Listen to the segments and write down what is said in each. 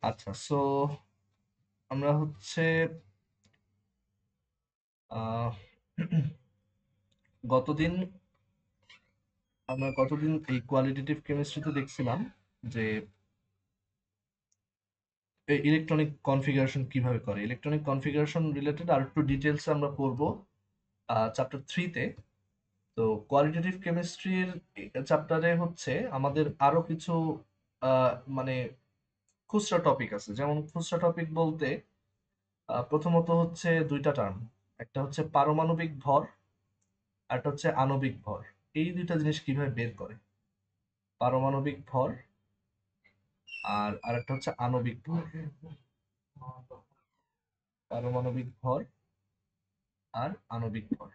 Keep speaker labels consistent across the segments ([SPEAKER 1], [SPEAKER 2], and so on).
[SPEAKER 1] আচ্ছা, সো আমরা হচ্ছে আহ, গতদিন গতদিন এই কোয়ালিটেটিভ কেমিস্ট্রিতে দেখছিলাম যে ইলেকট্রনিক কনফিগারেশন কিভাবে করে। ইলেকট্রনিক কনফিগারেশন রিলেটেড আর একটু ডিটেলস আমরা পড়বো চ্যাপ্টার 3-তে। তো কোয়ালিটেটিভ কেমিস্ট্রির চ্যাপ্টারে হচ্ছে আমাদের আরো কিছু মানে খুচরা টপিক আছে। যেমন খুচরা টপিক বলতে প্রথমত হচ্ছে দুইটা টার্ম, একটা হচ্ছে পারমাণবিক ভর, আর একটা হচ্ছে আণবিক ভর। এই দুইটা জিনিস কিভাবে বের করে, পারমাণবিক ভর আর আরেকটা হচ্ছে আণবিক ভর। পারমাণবিক ভর আর আণবিক ভর,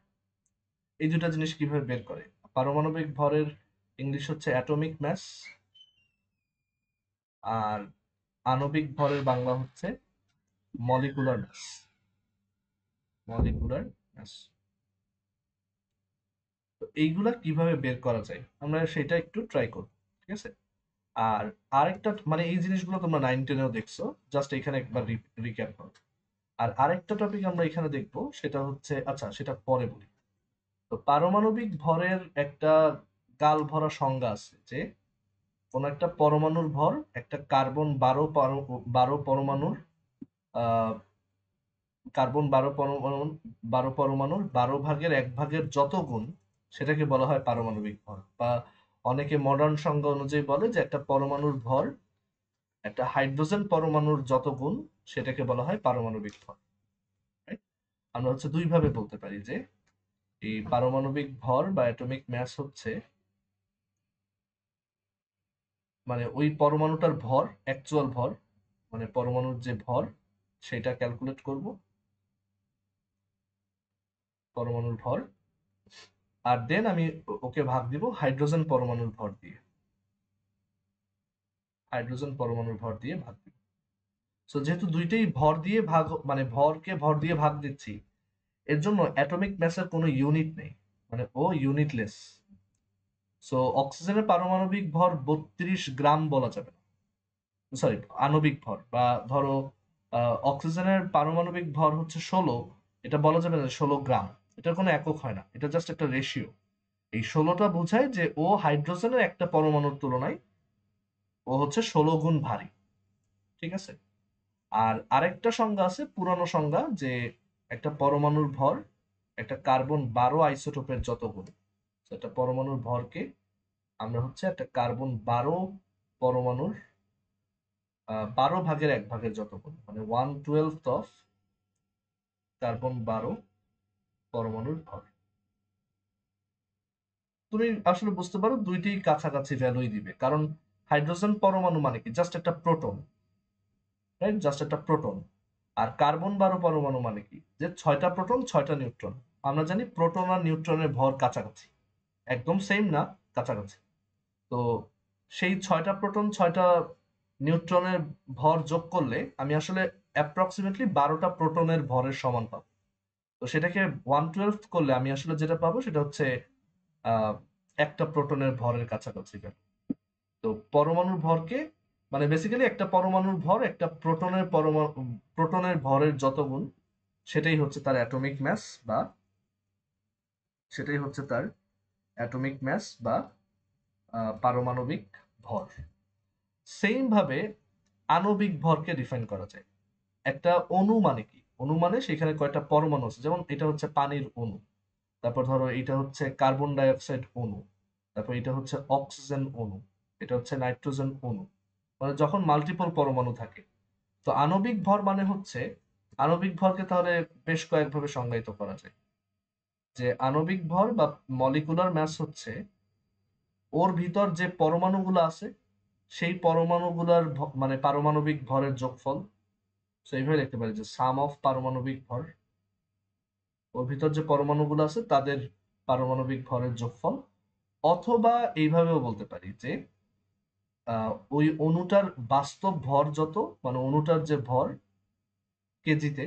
[SPEAKER 1] এই দুটা জিনিস কিভাবে বের করে। পারমাণবিক ভরের ইংলিশ হচ্ছে অ্যাটমিক ম্যাস, আর আণবিক ভরের বাংলা হচ্ছে মলিকুলার ম্যাস। মলিকুলার ম্যাস, তো এইগুলা কিভাবে বের করা যায় আমরা সেটা একটু ট্রাই করব, ঠিক আছে। আর আরেকটা মানে এই জিনিসগুলো তোমরা 9-10-এও দেখছো, জাস্ট এখানে একবার রিক্যাপ করো। আর আরেকটা টপিক আমরা এখানে দেখবো, সেটা হচ্ছে, আচ্ছা সেটা পরে বলি। তো পারমাণবিক ভরের একটা গাল ভরা সংজ্ঞা আছে যে কোন একটা পরমাণুর ভর একটা কার্বন 12 পরমাণুর আহ কার্বন 12 পরমাণুর 12 ভাগের 1 ভাগের যত গুণ, সেটাকে বলা হয় পারমাণবিক ভর। বা অনেকে মডার্ন সংজ্ঞা অনুযায়ী বলে যে একটা পরমাণুর ভর একটা হাইড্রোজেন পরমাণুর যত গুণ, সেটাকে বলা হয় পারমাণবিক ভর। right? আমরা হচ্ছে দুই ভাবে বলতে পারি যে এই পারমাণবিক ভর বা অ্যাটমিক ম্যাস হচ্ছে মানে ওই পরমাণুটার ভর, অ্যাকচুয়াল ভর, মানে পরমাণুর যে ভর সেটা ক্যালকুলেট করব, পরমাণুর ভর। আর দেন আমি ওকে ভাগ দিব হাইড্রোজেন পরমাণুর ভর দিয়ে, হাইড্রোজেন পরমাণুর ভর দিয়ে ভাগ দিব। সো যেহেতু দুইটাই ভর দিয়ে ভাগ, মানে ভরকে ভর দিয়ে ভাগ দিচ্ছি, এর জন্য অ্যাটমিক ম্যাসের কোনো ইউনিট নেই, মানে ও ইউনিটলেস। সো অক্সিজেনের পারমাণবিক ভর 32 গ্রাম বলা যাবে না, সরি আণবিক ভর, বা ধরো অক্সিজেনের পারমাণবিক ভর হচ্ছে 16, এটা বলা যাবে না 16 গ্রাম। এটার কোনো একক হয় না, এটা জাস্ট একটা রেশিও। এই 16টা বোঝায় যে ও হাইড্রোজেনের একটা পরমাণুর তুলনায় ও হচ্ছে 16 গুণ ভারী, ঠিক আছে। আর আরেকটা সংজ্ঞা আছে, পুরানো সংজ্ঞা, যে একটা পরমাণুর ভর একটা কার্বন 12 আইসোটোপের যত গুণ। তো একটা পরমাণুর ভরকে আমরা হচ্ছে একটা কার্বন 12 পরমাণুর 12 ভাগের 1 ভাগের যত গুণ, মানে 1/12 অফ কার্বন 12 পরমাণুর ভর। তুমি আসলে বুঝতে পারো দুইটি কাছাকাছি ভ্যালুই দিবে, কারণ হাইড্রোজেন পরমাণু মানে কি, জাস্ট একটা প্রোটন, রাইট, জাস্ট একটা প্রোটন। আর কার্বন 12 পরমাণু মানে কি, যে 6টা প্রোটন 6টা নিউট্রন। আমরা জানি প্রোটন আর নিউট্রনের ভর কাছাকাছি, একদম সেম না, কাছাকাছি। তো সেই 6টা প্রোটন 6টা নিউট্রনের ভর যোগ করলে আমি আসলে অ্যাপ্রক্সিমেটলি 12টা প্রোটনের ভরের সমান পাবো। তো সেটাকে 1/12 করলে আমি আসলে যেটা পাবো সেটা হচ্ছে আহ একটা প্রোটনের ভরের কাছাকাছি। তো পরমাণুর ভরকে মানে বেসিক্যালি একটা পরমাণুর ভর একটা প্রোটনের ভরের যত গুণ, সেটাই হচ্ছে তার অ্যাটমিক ম্যাস, বা সেটাই হচ্ছে তার অ্যাটমিক ম্যাস বা পারমাণবিক ভর। সেম ভাবে আণবিক ভরকে ডিফাইন করা যায়। একটা অণু মানে কি, অণু মানে সেখানে কয়টা পরমাণু আছে, যেমন এটা হচ্ছে পানির অণু, তারপর ধরো এটা হচ্ছে কার্বন ডাই অক্সাইড অণু, তারপর এটা হচ্ছে অক্সিজেন অণু, এটা হচ্ছে নাইট্রোজেন অণু, মানে যখন মাল্টিপল পরমাণু থাকে। তো আণবিক ভর মানে হচ্ছে, আণবিক ভরকে তাহলে বেশ কয়েকভাবে সংজ্ঞায়িত করা যায়। যে আণবিক ভর বা মলিকুলার ম্যাস হচ্ছে ওর ভিতর যে পরমাণুগুলো আছে সেই পরমাণুগুলার মানে পারমাণবিক ভরের যোগফল। তো এইভাবে লিখতে পারি যে সাম অফ পারমাণবিক ভর, ওর ভিতর যে পরমাণুগুলো আছে তাদের পারমাণবিক ভরের যোগফল। অথবা এইভাবেও বলতে পারি যে ওই অণুটার বাস্তব ভর যত, মানে অণুটার যে ভর কেজিতে,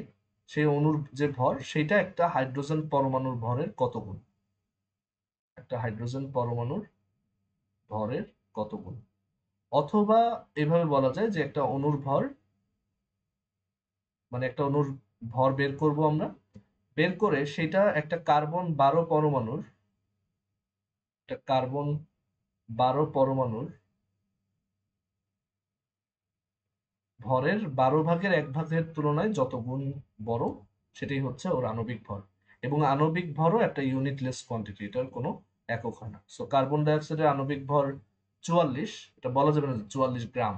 [SPEAKER 1] সেই অণুর যে ভর সেটা একটা হাইড্রোজেন পরমাণুর ভরের কত গুণ, একটা হাইড্রোজেন পরমাণুর ভরের কত গুণ। অথবা এভাবে বলা যায় যে একটা অণুর ভর মানে একটা অণুর ভর বের করব আমরা, বের করে সেটা একটা কার্বন 12 পরমাণুর ভরের 12 ভাগের 1 ভাগের তুলনায় যত গুণ বড়, সেটাই হচ্ছে ওর আণবিক ভর। এবং আণবিক ভরও একটা ইউনিটলেস কোয়ান্টিটি, এটার কোনো একক হয় না। সো কার্বন ডাইঅক্সাইডের আণবিক ভর 44, এটা বলা যাবে না যে 44 গ্রাম।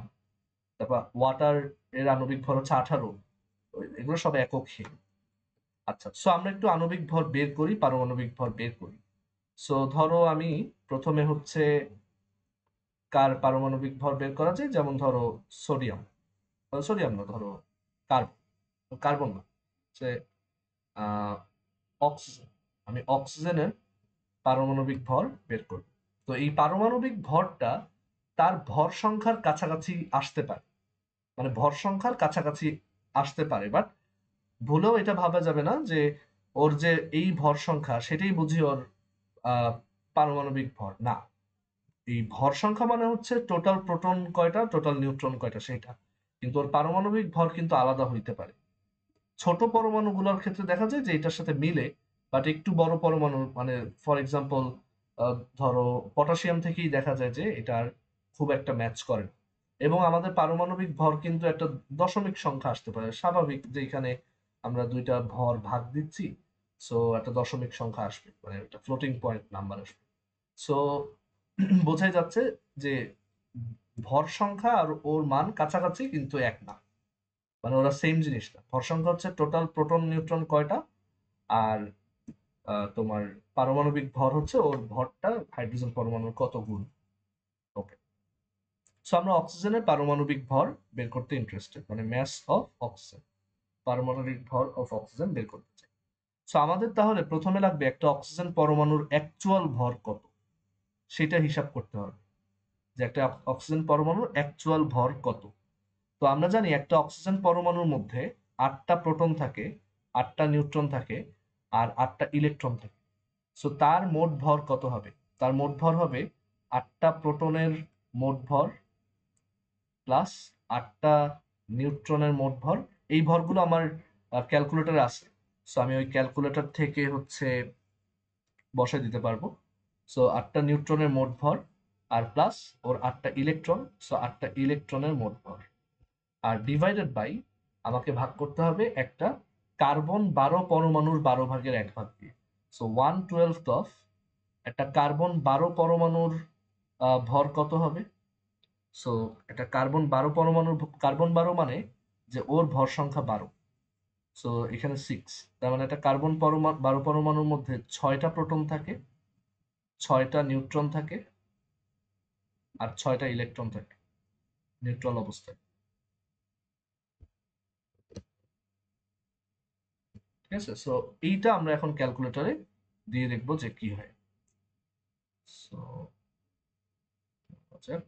[SPEAKER 1] তারপর ওয়াটার এর আণবিক ভর হচ্ছে 18, এগুলো সব এককহীন। আচ্ছা, সো আমরা একটু আণবিক ভর বের করি, পারমাণবিক ভর বের করি। সো ধরো আমি প্রথমে হচ্ছে কার পারমাণবিক ভর বের করা যায়, যেমন ধরো সোডিয়াম, সোডিয়াম না, ধরো কার্বন, কার্বন না, সে অক্সিজেন। আমি অক্সিজেনের পারমাণবিক ভর বের করব। তো এই পারমাণবিক ভরটা তার ভর সংখ্যার কাছাকাছি আসতে পারে, মানে ভর সংখ্যার কাছাকাছি আসতে পারে, বাট ভুলেও এটা ভাবা যাবে না যে ওর যে এই ভর সংখ্যা সেটাই বুঝি ওর আহ, পারমাণবিক ভর না। এই ভর সংখ্যা মানে হচ্ছে টোটাল প্রোটন কয়টা, টোটাল নিউট্রন কয়টা, সেটা। কিন্তু ওর পারমাণবিক ভর কিন্তু আলাদা হইতে পারে। ছোট পরমাণুগুলোর ক্ষেত্রে দেখা যায় যে এটার সাথে মিলে, বাট একটু বড় পরমাণু, মানে ফর এক্সাম্পল ধরো পটাশিয়াম থেকেই দেখা যায় যে এটার খুব একটা ম্যাচ করে না। এবং আমাদের পারমাণবিক ভর কিন্তু একটা দশমিক সংখ্যা আসতে পারে, স্বাভাবিক যে এখানে আমরা দুইটা ভর ভাগ দিচ্ছি, সো একটা দশমিক সংখ্যা আসবে, মানে একটা ফ্লোটিং পয়েন্ট নাম্বার আসবে। সো বোঝাই যাচ্ছে যে ভর সংখ্যা আর ওর মান কাছাকাছি কিন্তু এক না, মানে ওরা সেম জিনিস না। ভর সংখ্যা হচ্ছে টোটাল প্রোটন নিউট্রন কয়টা, আর তোমার পারমাণবিক ভর হচ্ছে ওর ভরটা হাইড্রোজেন পরমাণুর কত গুণ। ওকে, সো আমরা অক্সিজেনের পারমাণবিক ভর বের করতে ইন্টারেস্টেড, মানে ম্যাস অফ অক্সিজেন, পারমাণবিক ভর অফ অক্সিজেন বের করতে চাই। সো আমাদের তাহলে প্রথমে লাগবে একটা অক্সিজেন পরমাণুর অ্যাকচুয়াল ভর কত, সেটা হিসাব করতে হবে, যে একটা অক্সিজেন পরমাণুর অ্যাকচুয়াল ভর কত। তো আমরা জানি একটা অক্সিজেন পরমাণুর মধ্যে 8টা প্রোটন থাকে, 8টা নিউট্রন থাকে, আর 8টা ইলেকট্রন থাকে। সো তার মোট ভর কত হবে? তার মোট ভর হবে 8টা প্রোটনের মোট ভর প্লাস 8টা নিউট্রনের মোট ভর। এই ভরগুলো আমার ক্যালকুলেটরে আছে, সো আমি ওই ক্যালকুলেটর থেকে হচ্ছে বসাই দিতে পারবো। সো 8টা নিউট্রনের মোট ভর আর প্লাস ওর 8টা ইলেকট্রন, সো 8টা ইলেকট্রনের মোট ভর, আর ডিভাইডেড বাই আমাকে ভাগ করতে হবে একটা কার্বন 12 পরমাণুর 12 ভাগের 1 ভাগ দিয়ে। সো 1/12 অফ একটা কার্বন 12 পরমাণুর ভর কত হবে? সো একটা কার্বন 12 পরমাণুর, কার্বন 12 মানে যে ওর ভর সংখ্যা 12, সো এখানে 6। তার মানে একটা কার্বন 12 পরমাণুর মধ্যে 6টা প্রোটন থাকে, 6টা নিউট্রন থাকে, আর 6টা ইলেকট্রন থাকে নিউট্রাল অবস্থায়। ঠিক আছে, সো এইটা আমরা এখন ক্যালকুলেটরে দিয়ে দেখবো যে কি হয়। সো যাক,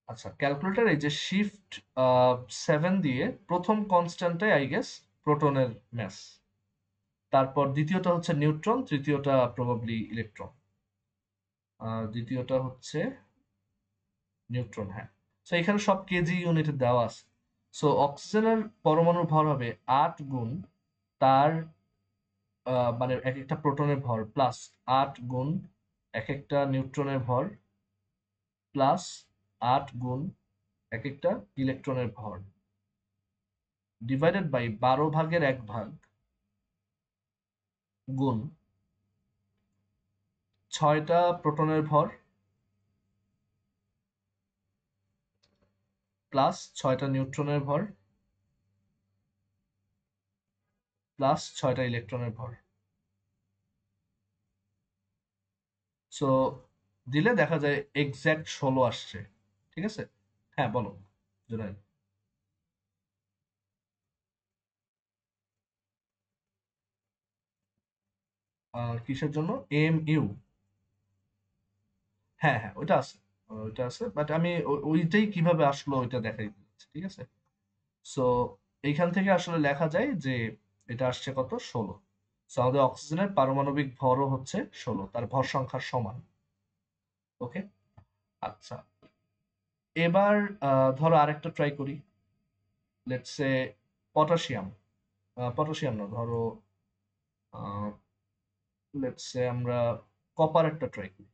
[SPEAKER 1] আচ্ছা ক্যালকুলেটর এই যে শিফট 7 দিয়ে প্রথম কনস্ট্যান্টে আই গেস প্রোটনের ম্যাস, তারপর দ্বিতীয়টা হচ্ছে নিউট্রন, তৃতীয়টা প্রবাবলি ইলেকট্রন, দ্বিতীয়টা হচ্ছে নিউট্রন। হ্যাঁ, সো এখানে সব কেজি ইউনিটে দেওয়া আছে। সো অক্সিজেনের পরমাণুর ভর হবে 8 গুণ তার মানে এক একটা প্রোটনের ভর প্লাস 8 গুণ এক একটা নিউট্রনের ভর প্লাস 8 গুণ এক একটা ইলেকট্রনের ভর ডিভাইডেড বাই 12 ভাগের 1 ভাগ গুণ 6টা প্রোটনের ভর প্লাস 6টা নিউট্রনের ভর প্লাস 6টা ইলেকট্রনের ভর। সো দিলে দেখা যায় এক্স্যাক্ট 16 আসছে। ঠিক আছে, হ্যাঁ বলো জুনাইদ। কিসের জন্য এম ইউ? হ্যাঁ হ্যাঁ, ওইটা আছে, ওইটা আছে, বাট আমি ওইটাই কিভাবে আসলো ওইটা দেখাই দিচ্ছি। ঠিক আছে, সো এইখান থেকে আসলে লেখা যায় যে এটা আসছে কত, 16। সো আমাদের অক্সিজেনের পারমাণবিক ভরও হচ্ছে 16, তার ভর সংখ্যার সমান। ওকে, আচ্ছা, এবার ধরো আরেকটা ট্রাই করি, লেটস সে পটাশিয়াম, পটাশিয়াম না, ধরো লেটস সে আমরা কপার একটা ট্রাই করি,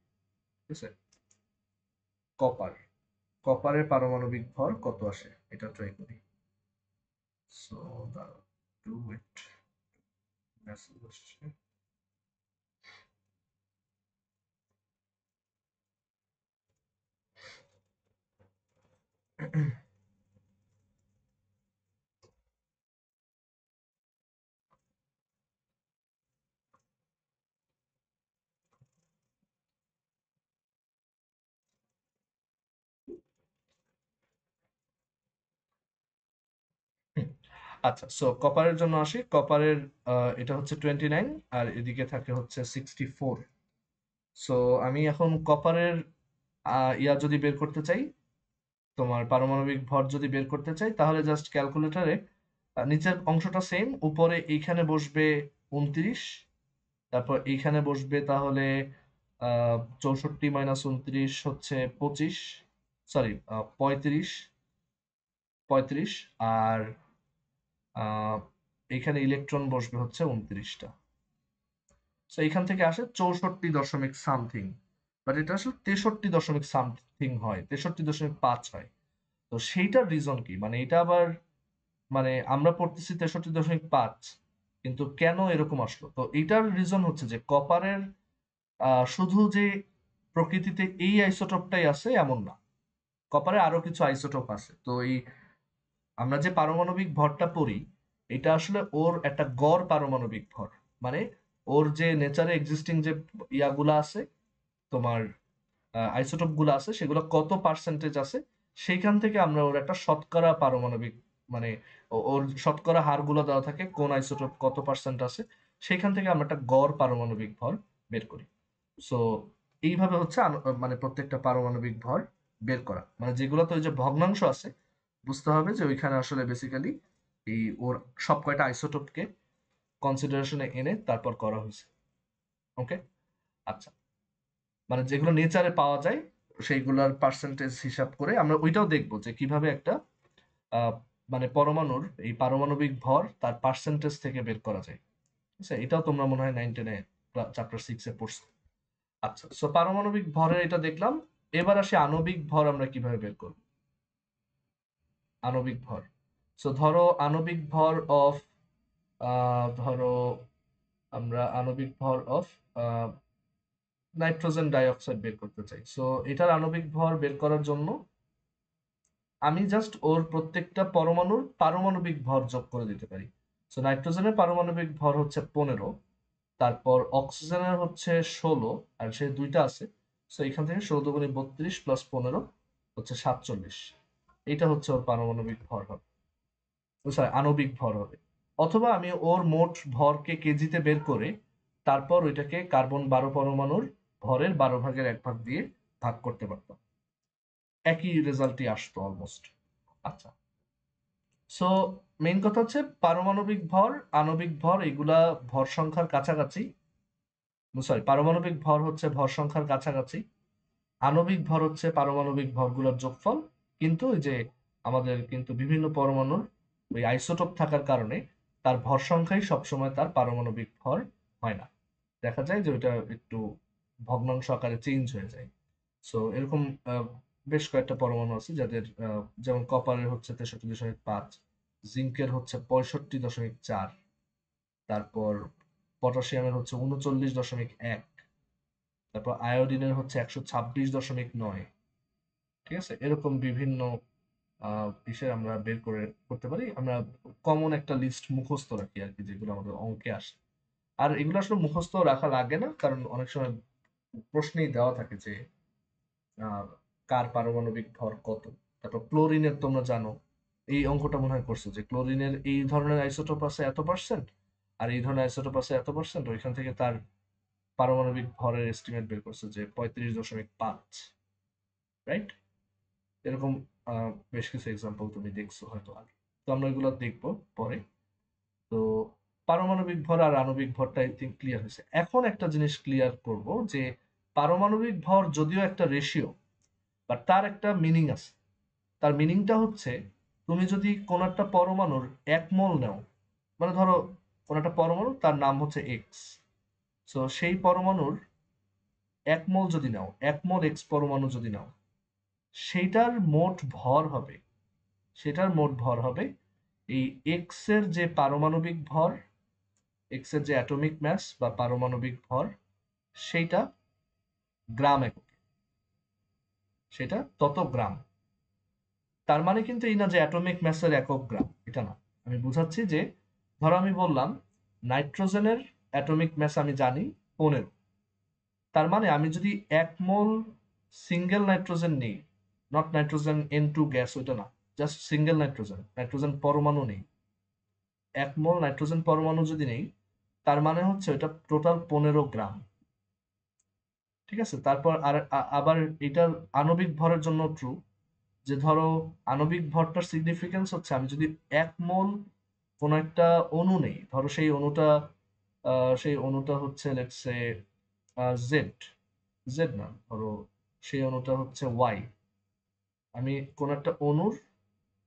[SPEAKER 1] ঠিক আছে? কপার, কপারের পারমাণবিক ভর কত আসে এটা ট্রাই করি। সো দাঁড়াও, ডু ইট, মেসেজ আসছে। আচ্ছা, সো কপারের জন্য আসি। কপারের এটা হচ্ছে 29 আর এদিকে থাকে হচ্ছে 64। সো আমি এখন কপারের ইয়া যদি বের করতে চাই, তোমার পারমাণবিক ভর যদি বের করতে চাই, তাহলে জাস্ট ক্যালকুলেটরে নিচের অংশটা সেম, উপরে এইখানে বসবে 29, তারপর এইখানে বসবে তাহলে 64 মাইনাস 29 হচ্ছে 25, সরি 35, 35, আর আহ, এইখানে ইলেকট্রন বসবে হচ্ছে 29টা। তো এখান থেকে আসে 64 দশমিক সামথিং, বাট এটা আসলে 63 দশমিক সামথিং হয়, 63.5 হয়। তো সেইটার রিজন কি, মানে এটা আবার, মানে আমরা পড়তেছি 63.5, কিন্তু কেন এরকম আসলো? তো এইটার রিজন হচ্ছে যে কপারের শুধু যে প্রকৃতিতে এই আইসোটোপটাই আছে এমন না, কপারে আরো কিছু আইসোটোপ আছে। তো এই আমরা যে পারমাণবিক ভরটা পড়ি, এটা আসলে ওর একটা গড় পারমাণবিক ভর, মানে ওর যে নেচারে এক্সিস্টিং যে ইয়াগুলা আছে, তোমার আইসোটোপ গুলো আছে, সেগুলো কত পার্সেন্টেজ আছে, সেইখান থেকে আমরা ওর একটা শতকরা পারমাণবিক, মানে ওর শতকরা হারগুলো দেওয়া থাকে কোন আইসোটোপ কত পার্সেন্ট আছে, সেইখান থেকে আমরা একটা গড় পারমাণবিক ভর বের করি। সো এইভাবে হচ্ছে মানে প্রত্যেকটা পারমাণবিক ভর বের করা, মানে যেগুলোতে ওই যে ভগ্নাংশ আছে, বুঝতে হবে যে ওইখানে আসলে বেসিক্যালি এই ওর সব কয়টা আইসোটোপকে কনসিডারেশনে এনে তারপর করা হয়েছে। ওকে, আচ্ছা, মানে যেগুলো নেচারে পাওয়া যায় সেইগুলোর পার্সেন্টেজ হিসাব করে আমরা ওইটাও দেখবো যে কিভাবে একটা আহ, মানে পরমাণুর এই পারমাণবিক ভর তার পার্সেন্টেজ থেকে বের করা যায়। ঠিক আছে, এটাও তোমরা মনে হয় 9-10-এ চ্যাপ্টার 6-এ পড়ছো। আচ্ছা, সো পারমাণবিক ভরের এটা দেখলাম। এবার আসি আণবিক ভর আমরা কিভাবে বের করব। আণবিক ভর, সো ধরো আণবিক ভর অফ, ধরো আমরা আণবিক ভর অফ নাইট্রোজেন ডাইঅক্সাইড বের করতে চাই। সো এটার আণবিক ভর বের করার জন্য আমি জাস্ট ওর প্রত্যেকটা পরমাণুর পারমাণবিক ভর যোগ করে দিতে পারি। সো নাইট্রোজেনের পারমাণবিক ভর হচ্ছে 15, তারপর অক্সিজেনের হচ্ছে 16, আর সে দুইটা আছে। সো এখান থেকে 16 দুগুণে 32 প্লাস 15 হচ্ছে 47। এটা হচ্ছে ওর পারমাণবিক ভর হবে, সরি আণবিক ভর হবে। অথবা আমি ওর মোট ভরকে কেজিতে বের করে তারপর ওইটাকে কার্বন 12 পরমাণুর ভরের 12 ভাগের 1 ভাগ দিয়ে ভাগ করতে পারতাম, একই রেজাল্টই আসতো অলমোস্ট। আচ্ছা, সো মেইন কথা হচ্ছে পারমাণবিক ভর, আণবিক ভর এগুলা ভর সংখ্যার কাছাকাছি, সরি পারমাণবিক ভর হচ্ছে ভর সংখ্যার কাছাকাছি, আণবিক ভর হচ্ছে পারমাণবিক ভরগুলোর যোগফল। কিন্তু ওই যে আমাদের কিন্তু বিভিন্ন পরমাণুর ওই আইসোটোপ থাকার কারণে তার ভর সংখ্যাই সবসময় তার পারমাণবিক ভর হয় না, দেখা যায় যে ওইটা একটু ভগ্নাংশ আকারে চেঞ্জ হয়ে যায়। সো এরকম বেশ কয়েকটা পরমাণু আছে যাদের যেমন কপারের হচ্ছে 63.5, জিঙ্কের হচ্ছে 65.4, তারপর পটাশিয়ামের হচ্ছে 39.1, তারপর আয়োডিনের হচ্ছে 126.9। ঠিক আছে, এরকম বিভিন্ন বিষয় আমরা বের করে করতে পারি। আমরা কমন একটা লিস্ট মুখস্থ রাখি আর কি, যেগুলো আমাদের অঙ্কে আসে। আর এগুলো আসলে মুখস্থ রাখা লাগে না, কারণ অনেক সময় প্রশ্নেই দেওয়া থাকে যে আহ, কার পারমাণবিক ভর কত। তারপর ক্লোরিনের তোমরা জানো, এই অঙ্কটা মনে হয় করছো যে ক্লোরিনের এই ধরনের আইসোটোপ আছে এত পার্সেন্ট, আর এই ধরনের আইসোটোপ আছে এত পার্সেন্ট, ওইখান থেকে তার পারমাণবিক ভরের এস্টিমেট বের করছে যে 35.5, রাইট? এরকম বেশ কিছু এক্সাম্পল তুমি দেখছো হয়তো আগে, তো আমরা এগুলো দেখবো পরে। তো পারমাণবিক ভর আর আণবিক ভরটা আই থিঙ্ক ক্লিয়ার হয়েছে। এখন একটা জিনিস ক্লিয়ার করব যে পারমাণবিক ভর যদিও একটা রেশিও, বাট তার একটা মিনিং আছে। তার মিনিংটা হচ্ছে তুমি যদি কোন একটা পরমাণুর 1 মোল নাও, মানে ধরো কোন একটা পরমাণু তার নাম হচ্ছে এক্স, সো সেই পরমাণুর 1 মোল যদি নাও, 1 মোল এক্স পরমাণু যদি নাও, সেইটার মোট ভর হবে, সেটার মোট ভর হবে এই এক্স এর যে পারমাণবিক ভর, এক্স এর যে অ্যাটমিক ম্যাস বা পারমাণবিক ভর, সেইটা গ্রাম এককে, সেটা তত গ্রাম। তার মানে কিন্তু এই না যে অ্যাটমিক ম্যাসের একক গ্রাম, এটা না। আমি বুঝাচ্ছি যে ধরো আমি বললাম নাইট্রোজেনের অ্যাটমিক ম্যাস আমি জানি 15, তার মানে আমি যদি 1 মোল সিঙ্গেল নাইট্রোজেন নেই, নট নাইট্রোজেন N2 গ্যাস, ওইটা না, জাস্ট সিঙ্গেল নাইট্রোজেন, নাইট্রোজেন পরমাণু নেই, 1 মোল নাইট্রোজেন পরমাণু যদি নেই, তার মানে হচ্ছে ওইটা টোটাল 15 গ্রাম। ঠিক আছে, তারপর আবার এটার আণবিক ভরের জন্য ট্রু, যে ধরো আণবিক ভরটার সিগনিফিকেন্স হচ্ছে আমি যদি 1 মোল কোন একটা অণু নেই, ধরো সেই অণুটা হচ্ছে লেটস সে জেড, জেড না, ধরো সেই অণুটা হচ্ছে ওয়াই, আমি কোন একটা অণুর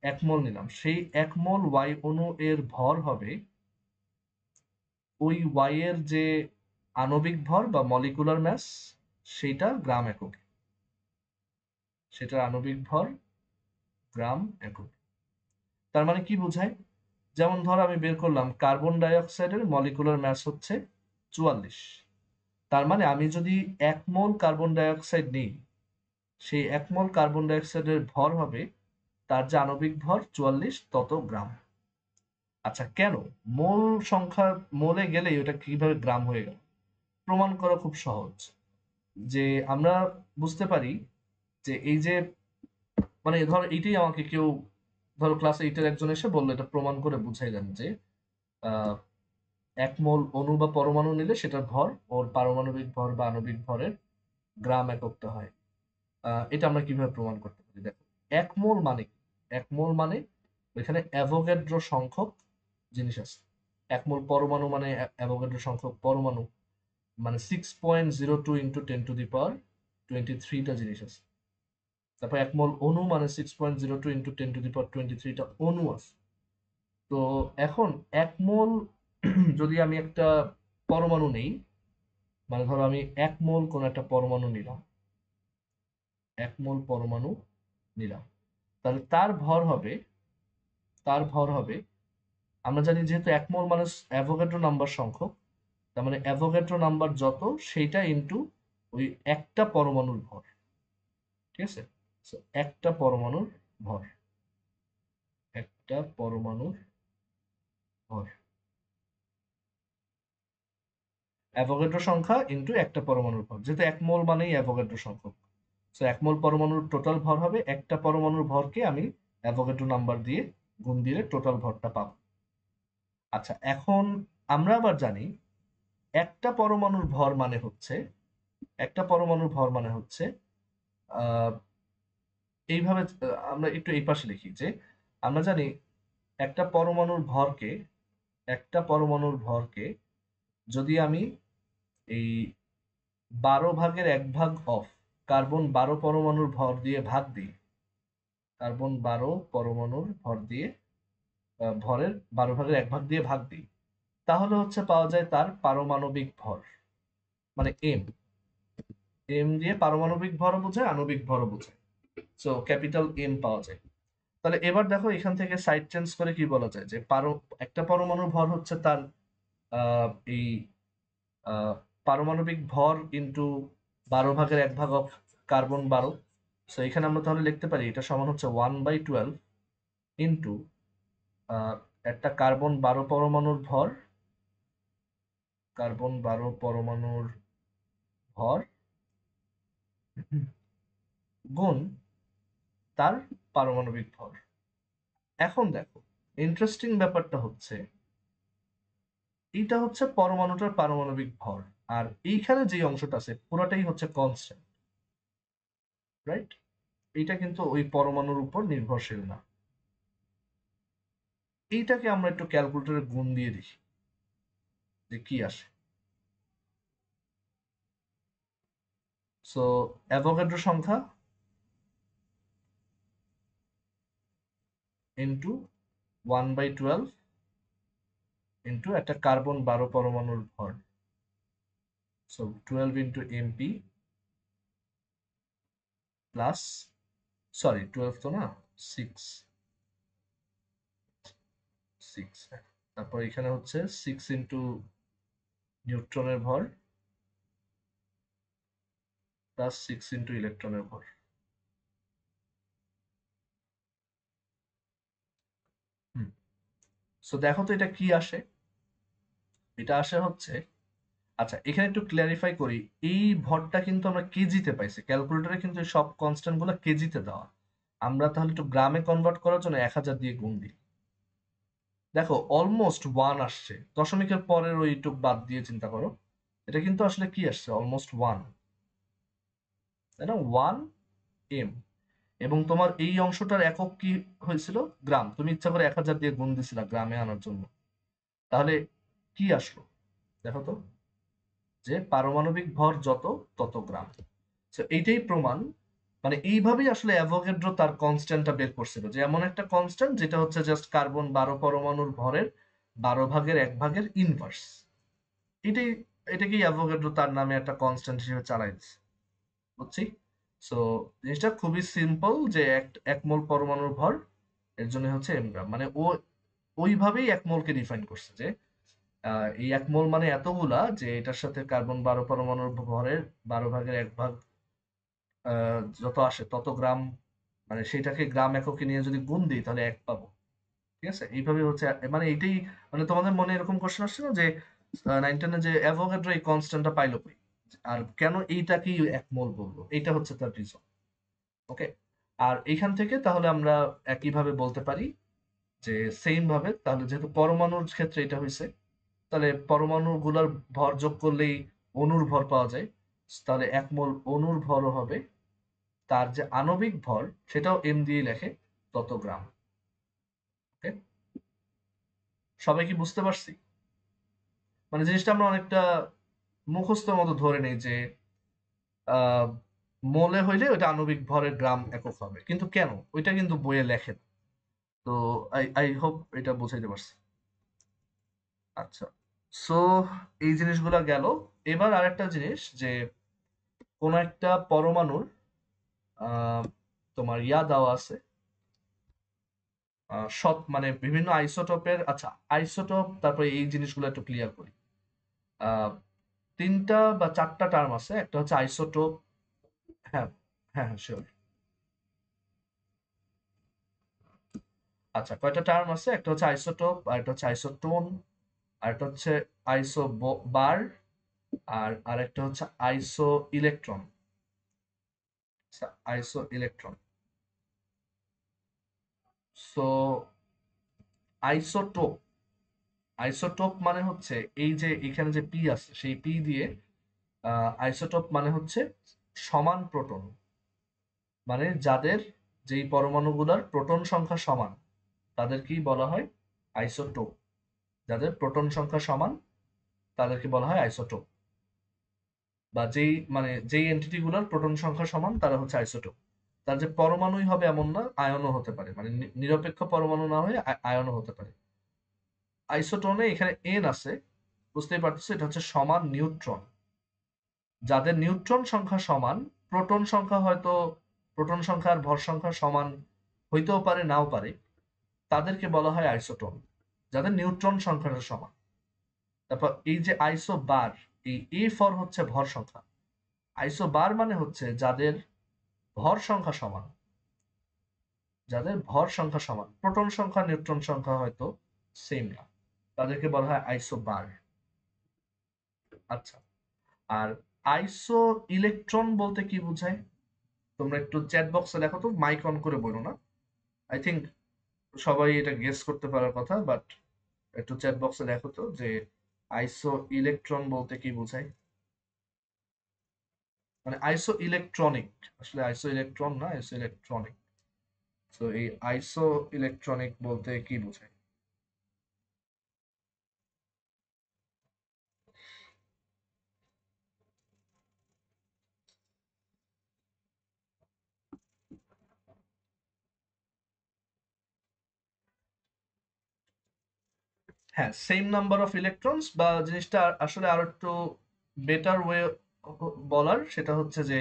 [SPEAKER 1] 1 মোল নিলাম, সেই 1 মোল ওয়াই অণু এর ভর হবে ওই ওয়াই এর যে আণবিক ভর বা মলিকুলার ম্যাস, সেটা গ্রাম এককে, সেটার আণবিক ভর গ্রাম একক। তার মানে কি বোঝায়, যেমন ধরো আমি বের করলাম কার্বন ডাই অক্সাইডের মলিকুলার ম্যাস হচ্ছে 44, তার মানে আমি যদি 1 মোল কার্বন ডাই অক্সাইড নিই, সেই 1 মোল কার্বন ডাই অক্সাইডের ভর হবে তার যে আণবিক ভর 44 তত গ্রাম। আচ্ছা, কেন মোল সংখ্যা মোলে গেলেই ওটা কিভাবে গ্রাম হয়ে গেল? প্রমাণ করা খুব সহজ, যে আমরা বুঝতে পারি যে এই যে, মানে ধর এইটাই আমাকে কেউ, ধরো ক্লাস 8 এর একজন এসে বললো এটা প্রমাণ করে বুঝাইলেন যে আহ 1 মোল অণু বা পরমাণু নিলে সেটার ভর ওর পারমাণবিক ভর বা আণবিক ভরের গ্রাম এককটা হয়। এটা আমরা কিভাবে প্রমাণ করতে পারি? দেখো, 1 মোল মানে কি? 1 মোল মানে ওইখানে অ্যাভোগাড্রো সংখ্যক জিনিস আছে। 1 মোল পরমাণু মানে অ্যাভোগাড্রো সংখ্যক পরমাণু, মানে 6.02 ইন্টু 10⁻23টা জিনিস আছে। তারপর 1 মোল অণু মানে 6.02 ইন্টু 10⁻23টা অণু আছে। তো এখন 1 মোল যদি আমি একটা পরমাণু নেই, মানে ধরো আমি 1 মোল কোন একটা পরমাণু নিলাম, 1 মোল পরমাণু নিলাম, তাহলে তার ভর হবে, আমরা জানি যেহেতু 1 মোল মানে অ্যাভোগাড্রো নাম্বার সংখ্যক, তার মানে অ্যাভোগাড্রো নাম্বার যত সেইটা ইন্টু ওই একটা পরমাণুর ভর। ঠিক আছে, So, একটা পরমাণুর ভর, একটা পরমাণুর ভর, অ্যাভোগাড্রো সংখ্যা ইন্টু একটা পরমাণুর ভর, যেহেতু 1 মোল মানেই অ্যাভোগাড্রো সংখ্যক, সো 1 মোল পরমাণুর টোটাল ভর হবে, একটা পরমাণুর ভরকে আমি অ্যাভোগাড্রো নাম্বার দিয়ে গুণ দিলে টোটাল ভরটা পাবো। আচ্ছা, এখন আমরা আবার জানি একটা পরমাণুর ভর মানে হচ্ছে, একটা পরমাণুর ভর মানে হচ্ছে আহ এইভাবে, আমরা একটু এই পাশে লিখি যে আমরা জানি একটা পরমাণুর ভরকে, একটা পরমাণুর ভরকে যদি আমি এই 12 ভাগের 1 ভাগ অফ কার্বন 12 পরমাণুর ভর দিয়ে ভাগ দিই, কার্বন 12 পরমাণুর ভর দিয়ে ভরের 12 ভাগের 1 ভাগ দিয়ে ভাগ দিই, তাহলে হচ্ছে পাওয়া যায় তার পারমাণবিক ভর, মানে এম। এম দিয়ে পারমাণবিক ভর বোঝায়, আণবিক ভর বোঝায়, সো ক্যাপিটাল এম পাওয়া যায়। তাহলে এবার দেখো এখান থেকে সাইড চেঞ্জ করে কি বলা যায়, যে একটা পরমাণুর ভর হচ্ছে তার এই আহ, পারমাণবিক ভর ইন্টু 12 ভাগের 1 ভাগ অফ কার্বন 12। সো এখানে আমরা তাহলে লিখতে পারি এটা সমান হচ্ছে 1/12 ইন্টু একটা কার্বন 12 পরমাণুর ভর, কার্বন 12 পরমাণুর ভর গুণ তার পারমাণবিক ভর। এখন দেখো ইন্টারেস্টিং ব্যাপারটা হচ্ছে এইটা হচ্ছে পরমাণুটার পারমাণবিক ভর, আর এইখানে যে অংশটা আছে পুরোটাই হচ্ছে কনস্ট্যান্ট, রাইট? এইটা কিন্তু ওই পরমাণুর উপর নির্ভরশীল না। এইটাকে আমরা একটু ক্যালকুলেটরে গুণ দিয়ে দেখি যে কি আসে। সো অ্যাভোগাড্রো সংখ্যা ইন্টু 1/12 ইন্টু একটা কার্বন 12 পরমাণুর ভর, so 12 into MP plus, sorry 12 তো না, 6 6, তারপর এখানে হচ্ছে 6 ইন্টু নিউট্রনের ভর প্লাস 6 ইন্টু ইলেকট্রনের ভর। সো দেখো তো এটা কি আসে, এটা আসে হচ্ছে, আচ্ছা এখানে একটু ক্ল্যারিফাই করি, এই ভরটা কিন্তু আমরা কেজিতে পাইছি, ক্যালকুলেটরে কিন্তু এই সব কনস্ট্যান্ট গুলো কেজিতে দেওয়া, আমরা তাহলে একটু গ্রামে কনভার্ট করার জন্য 1000 দিয়ে গুণ দিই। দেখো অলমোস্ট 1 আসছে, দশমিকের পরের ওইটুক বাদ দিয়ে চিন্তা করো, এটা কিন্তু আসলে কি আসছে, অলমোস্ট 1, তাই না, 1 এম। এবং তোমার এই অংশটার একক কি হয়েছিল, গ্রাম, তুমি ইচ্ছা করে 1000 দিয়ে গুণ দিছিলা গ্রামে আনার জন্য, তাহলে কি আসলো দেখো তো, যে পারমাণবিক ভর যত তত গ্রাম। এইটাই প্রমাণ, মানে এইভাবেই আসলে অ্যাভোগাড্রো তার কনস্ট্যান্টটা বের করছিল, যে এমন একটা কনস্ট্যান্ট যেটা হচ্ছে জাস্ট কার্বন 12 পরমাণুর ভরের 12 ভাগের 1 ভাগের ইনভার্স। এটাই, এটাকেই অ্যাভোগাড্রো তার নামে একটা কনস্ট্যান্ট হিসেবে চালাই দিচ্ছে, বুঝছি। সো জিনিসটা খুবই সিম্পল, যে এক মোল পরমাণুর ভর, এর জন্য হচ্ছে এম গ্রাম, মানে ও ওইভাবেই এক মোলকে ডিফাইন করছে, যে এই এক মোল মানে এতগুলা, যে এটার সাথে কার্বন 12 পরমাণুর ভরের 12 ভাগের 1 ভাগ যত আসে তত গ্রাম, মানে সেটাকে গ্রাম এককে নিয়ে যদি গুণ দিই তাহলে 1 পাবো। ঠিক আছে, এইভাবে হচ্ছে, মানে এইটাই, মানে তোমাদের মনে এরকম কোশ্চেন আসছে না যে 9-10 যে অ্যাভোগাড্রো এই কনস্ট্যান্টটা পাইলো কই, আর কেন এইটাকেই এক মোল বললো, এইটা হচ্ছে তার রিজন। ওকে, আর এইখান থেকে তাহলে আমরা একইভাবে বলতে পারি যে সেম ভাবে, তাহলে যেহেতু পরমাণুর ক্ষেত্রে এটা হয়েছে, তাহলে পরমাণু গুলার ভর যোগ করলেই অণুর ভর পাওয়া যায়, তাহলে এক মোল অণুর ভরও হবে, তার যে আণবিক ভর সেটাও এম দিয়ে লেখে, তত গ্রাম। ওকে, সবাই কি বুঝতে পারছি, মানে জিনিসটা আমরা অনেকটা মুখস্থর মতো ধরে নেই যে আহ মোলে হইলে ওইটা আণবিক ভরের গ্রাম একক হবে, কিন্তু কেন ওইটা কিন্তু বইয়ে লেখে না। তো আই আই হোপ এটা বুঝাইতে পারছি। আচ্ছা, সো এই জিনিসগুলো গেল। এবার আরেকটা জিনিস, যে কোন একটা পরমাণুর আহ তোমার ইয়া দেওয়া আছে, সব মানে বিভিন্ন আইসোটোপের, আচ্ছা আইসোটোপ, তারপরে এই জিনিসগুলো একটু ক্লিয়ার করি। আহ 3টা বা 4টা টার্ম আছে, একটা হচ্ছে আইসোটোপ। হ্যাঁ, হ্যাঁ, হ্যাঁ, শিওর। আচ্ছা, কয়টা টার্ম আছে, একটা হচ্ছে আইসোটোপ, আর একটা হচ্ছে আইসোটোন, আর একটা হচ্ছে আইসো বার, আর আরেকটা হচ্ছে আইসো ইলেকট্রন। আইসো ইলেকট্রন। সো আইসোটোপ, আইসোটোপ মানে হচ্ছে এই যে এখানে যে পি আছে সেই পি দিয়ে, আইসোটোপ মানে হচ্ছে সমান প্রোটন, মানে যাদের, যেই পরমাণুগুলোর প্রোটন সংখ্যা সমান তাদেরকেই বলা হয় আইসোটোপ, যাদের প্রোটন সংখ্যা সমান তাদেরকে বলা হয় আইসোটোপ, বা যেই মানে যেই এন্টিটি গুলোর প্রোটন সংখ্যা সমান তারা হচ্ছে আইসোটোপ। তার যে পরমাণুই হবে এমন না, আয়নও হতে পারে, মানে নিরপেক্ষ পরমাণু না হয়ে আয়নও হতে পারে। আইসোটোনে এখানে এন আছে, বুঝতেই পারতেছো, এটা হচ্ছে সমান নিউট্রন, যাদের নিউট্রন সংখ্যা সমান, প্রোটন সংখ্যা হয়তো, প্রোটন সংখ্যা আর ভর সংখ্যা সমান হইতেও পারে নাও পারে, তাদেরকে বলা হয় আইসোটোন, যাদের নিউট্রন সংখ্যাটা সমান। তারপর এই যে আইসো বার, এই এ ফর হচ্ছে ভর সংখ্যা, আইসো বার মানে হচ্ছে যাদের ভর সংখ্যা সমান, যাদের ভর সংখ্যা সমান, প্রোটন সংখ্যা নিউট্রন সংখ্যা হয়তো সেম না, তাদেরকে বলা হয় আইসো বার। আচ্ছা, আর আইসো ইলেকট্রন বলতে কি বোঝায়, তোমরা একটু চ্যাট বক্সে দেখো তো, মাইক অন করে বলো না, আই থিঙ্ক সবাই এটা গেস করতে পারার কথা, বাট একটু চ্যাট বক্সে দেখো তো যে আইসো ইলেকট্রন বলতে কি বোঝায়, মানে আইসো ইলেকট্রনিক, আসলে আইসো ইলেকট্রন না, আইসো ইলেকট্রনিক। তো এই আইসো ইলেকট্রনিক বলতে কি বোঝায়? হ্যাঁ, সেম নাম্বার অফ ইলেকট্রনস, বা জিনিসটা আসলে আরো একটু বেটার ওয়ে বলার, সেটা হচ্ছে যে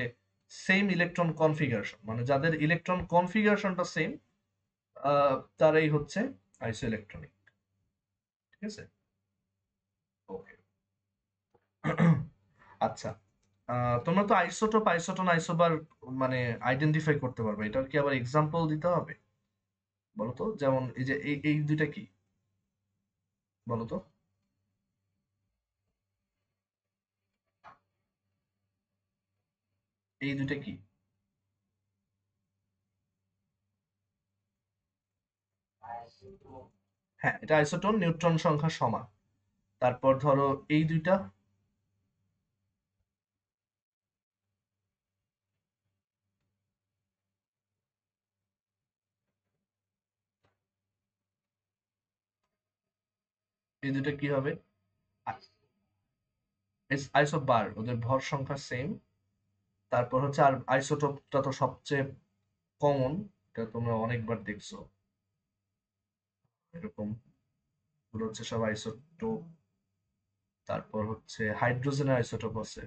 [SPEAKER 1] সেম ইলেকট্রন কনফিগারেশন, মানে যাদের ইলেকট্রন কনফিগারেশনটা সেম, তারাই হচ্ছে আইসো ইলেকট্রনিক। ঠিক আছে, ওকে। আচ্ছা, তোমরা তো আইসোটোপ, আইসোটোন, আইসোবার মানে আইডেন্টিফাই করতে পারবে, এটার কি আবার এক্সাম্পল দিতে হবে? বলো তো, যেমন এই যে এই দুইটা কি, বলো তো। এই দুইটা কি? হ্যাঁ, এটা আইসোটোন, নিউট্রন সংখ্যা সমান। তারপর ধরো এই দুইটা, এই দুইটা কি হবে? আইসোবার, ওদের ভর সংখ্যা সেম। তারপর হচ্ছে, আর আইসোটোপটা তো সবচেয়ে কমন, এটা তোমরা অনেকবার দেখছো, এরকম গুলো হচ্ছে সব আইসোটোপ। তারপর হচ্ছে হাইড্রোজেনের আইসোটোপ আছে।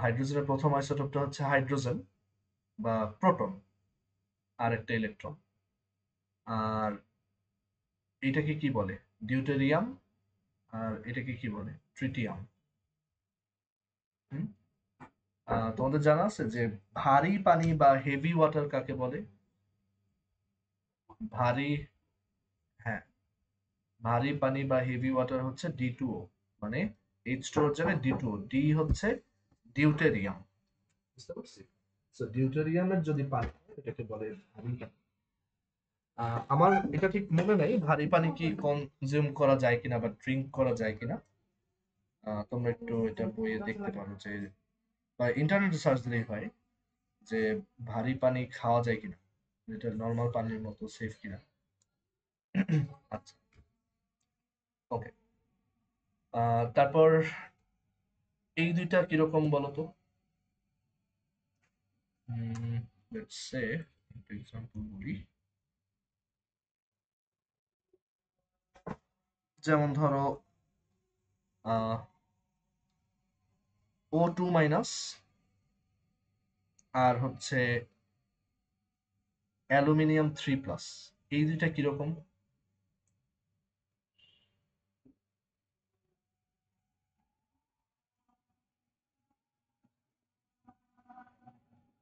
[SPEAKER 1] হাইড্রোজেনের প্রথম আইসোটোপটা হচ্ছে হাইড্রোজেন বা প্রোটন, আর একটা ইলেকট্রন। আর এটাকে কি বলে? ডিউটেরিয়াম। আর এটাকে কি বলে? ট্রিটিয়াম। হুম? তোমাদের জানা আছে যে ভারী পানি বা হেভি ওয়াটার কাকে বলে? ভারী, হ্যাঁ, ভারী পানি বা হেভি ওয়াটার হচ্ছে D2O, মানে H2O এর জায়গায় D2O, ডি হচ্ছে ডিউটেরিয়াম। বুঝতে পারছি? সো ডিউটেরিয়ামের যদি পানি হয়, এটাকে বলে ভারী পানি। আমার এটা ঠিক মনে নেই ভারী পানি কি কনজিউম করা যায় কিনা বা ড্রিঙ্ক করা যায় কিনা। তোমরা একটু এটা বইয়ে দেখতে পারো, যে বা ইন্টারনেটে সার্চ দিলেই হয় যে ভারী পানি খাওয়া যায় কিনা, এটা নর্মাল পানির মতো সেফ কিনা। আচ্ছা, ওকে। তারপর এই দুইটা কিরকম বলো তো? লেটস সে একটা এক্সাম্পল বলি। যেমন ধরো O2 মাইনাস আর হচ্ছে অ্যালুমিনিয়াম 3 প্লাস, এই দুইটা কিরকম?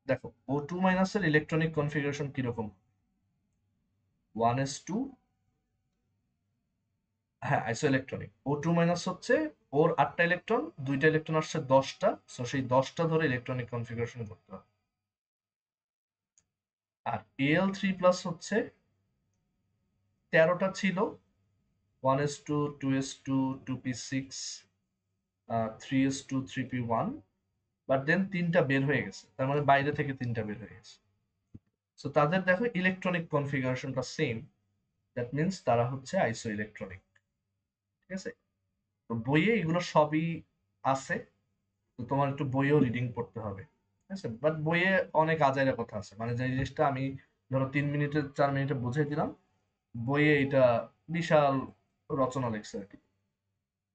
[SPEAKER 1] দেখো, O2 মাইনাসের ইলেকট্রনিক কনফিগারেশন কিরকম? 1s2, হ্যাঁ, আইসো ইলেকট্রনিক। O2 মাইনাস হচ্ছে ওর 8টা ইলেকট্রন, দুইটা ইলেকট্রন আসছে 10টা, সো সেই 10টা ধরে ইলেকট্রনিক কনফিগারেশন করতে হবে। আর Al3 প্লাস হচ্ছে 13টা ছিল, 1s2, 2s2, 2p6, 3s2, 3p1, but then তিনটা বের হয়ে গেছে, তার মানে বাইরে থেকে তিনটা বের হয়ে গেছে। সো তাদের দেখো ইলেকট্রনিক কনফিগারেশনটা সেম, দ্যাট মিনস তারা হচ্ছে আইসো ইলেকট্রনিক। ঠিক আছে, তো বইয়ে এগুলো সবই আছে, তো তোমার একটু বইয়েও রিডিং পড়তে হবে। ঠিক আছে, বাট বইয়ে অনেক আজাইরা কথা আছে, মানে যে জিনিসটা আমি ধরো 3 মিনিটে 4 মিনিটে বুঝিয়ে দিলাম, বইয়ে এটা বিশাল রচনা লেখছে আর কি,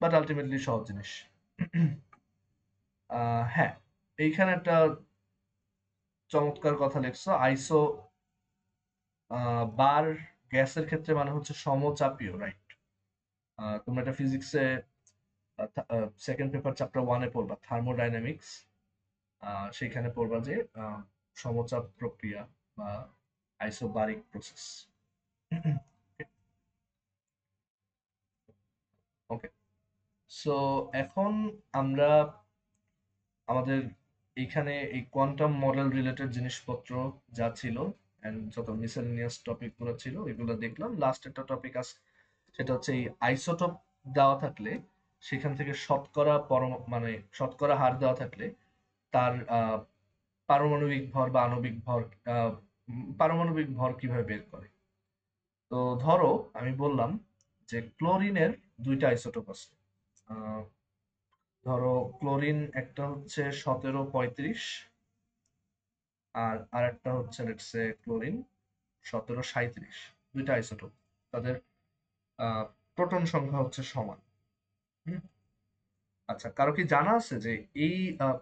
[SPEAKER 1] বাট আলটিমেটলি সহজ জিনিস। হ্যাঁ, এইখানে একটা চমৎকার কথা লেখছো, আইসো বার গ্যাসের ক্ষেত্রে মানে হচ্ছে সমচাপীয়, রাইট? তোমরা এটা ফিজিক্সে সেকেন্ড পেপার চ্যাপ্টার 1-এ পড়বা, থার্মোডাইনামিক্স। সেখানে পড়বা যে সমচাপ প্রক্রিয়া বা আইসোবারিক প্রসেস। ওকে, সো এখন আমরা আমাদের এইখানে এই কোয়ান্টাম মডেল রিলেটেড জিনিসপত্র যা ছিল, এন্ড যত মিসেলেনিয়াস টপিক গুলো ছিল এগুলো দেখলাম। লাস্ট একটা টপিক আছে, সেটা হচ্ছে এই আইসোটোপ দেওয়া থাকলে, সেখান থেকে শতকরা মানে শতকরা হার দেওয়া থাকলে তার পারমাণবিক ভর বা আণবিক ভর, পারমাণবিক ভর কিভাবে বের করে। তো ধরো আমি বললাম যে ক্লোরিনের দুইটা আইসোটোপ আছে। আহ, ধরো ক্লোরিন একটা হচ্ছে 1735, আর আরেকটা হচ্ছে লেটস সে ক্লোরিন 1737, দুইটা আইসোটোপ। তাদের প্রোটন সংখ্যা হচ্ছে সমান। হুম। আচ্ছা, কারো কি জানা আছে যে এই